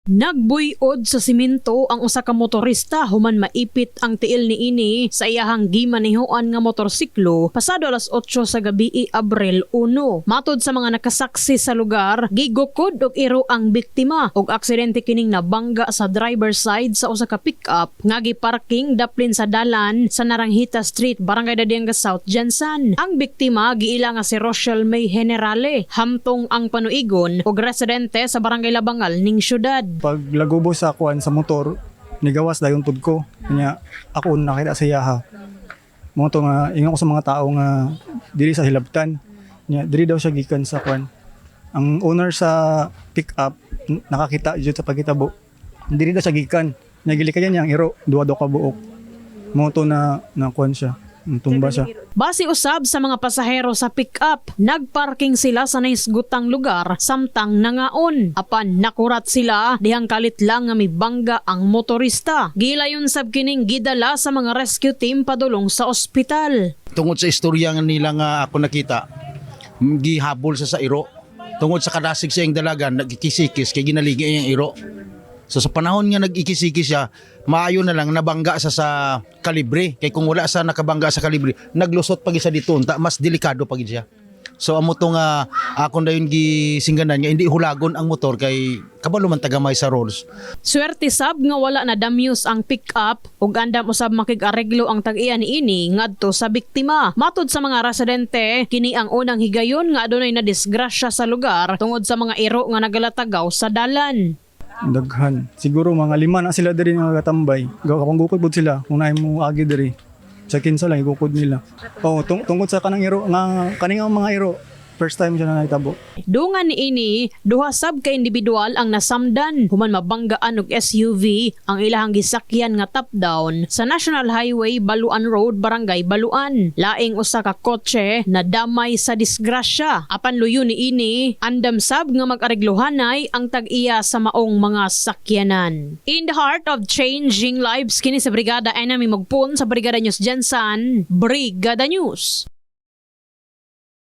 Nagbuyod sa simento ang usa ka motorista human maipit ang tiil niini sa iyahang gimanihoan nga motorsiklo pasado alas 8 sa gabi Abril 1. Matod sa mga nakasaksi sa lugar, gigukod og iro ang biktima og aksidente kining nabangga sa driver side sa usa ka pick-up nga giparking daplin sa dalan sa Naranjita Street, Barangay Dadianga South, Jansan. Ang biktima giila nga si Rochelle May Generale, hamtong ang panuigon og residente sa Barangay Labangal ning syudad. Pag lagubo sa kuan sa motor, nigawas dayon pud ko. Kanya ako nakita sa iyaha. Mo to nga ingon ko sa mga tao nga diri sa hilabtan. Nya diri daw siya gikan sa kuan. Ang owner sa pick-up nakakita jud sa pagkitabo. Diri daw siya gikan. Nya gilikayan niya ang iro, duwa daw ka buok. Mo to na kuan siya. Tumba siya. Base usab sa mga pasahero sa pick-up, nagparking sila sa naisgutang lugar samtang nangaon. Apan nakurat sila dihang kalit lang nga mibangga ang motorista. Gilayon sab kining gidala sa mga rescue team padulong sa ospital. Tungod sa istorya nga nila nga ako nakita, gihabol sa iro. Tungod sa kadasig sa iyang dalagan, nagkikisikis kay ginaligi iyang iro. So sa panahon nga nag-ikisiki siya, maayo na lang nabangga sa kalibre. Kay kung wala sa nakabangga sa kalibre, naglusot pag isa dito, mas delikado pag siya. So amo to nga akon dayon gisingganan nga hindi hulagon ang motor kay kabalo man tagamay sa roads. Swerte sab nga wala na damyos ang pick-up ug andam usab makig-areglo ang tag-iya niini ngadto sa biktima. Matod sa mga residente, kini ang unang higayon nga adunay na disgrasya sa lugar tungod sa mga iro nga nagalatagaw sa dalan. Daghan. Siguro mga 5 na sila diri nga katambay. Gukod pud sila kung naay mo agi diri. Sa kinsa lang igukod nila. Tungkol sa kanang iro nga kaning mga iro. First time siya na nahitabo. Dungan niini, duha sab ka individual ang nasamdan human mabanggaan og SUV ang ilahang gisakyan nga top down sa National Highway Baluan Road, Barangay Baluan. Laing usa ka kotse na damay sa disgrasya. Apan luyo niini, andam sab nga mag-areglohanay ang tag-iya sa maong mga sakyanan. In the heart of changing lives kini sa Brigada Enemy Magpun sa Brigada News Jansan, Brigada News.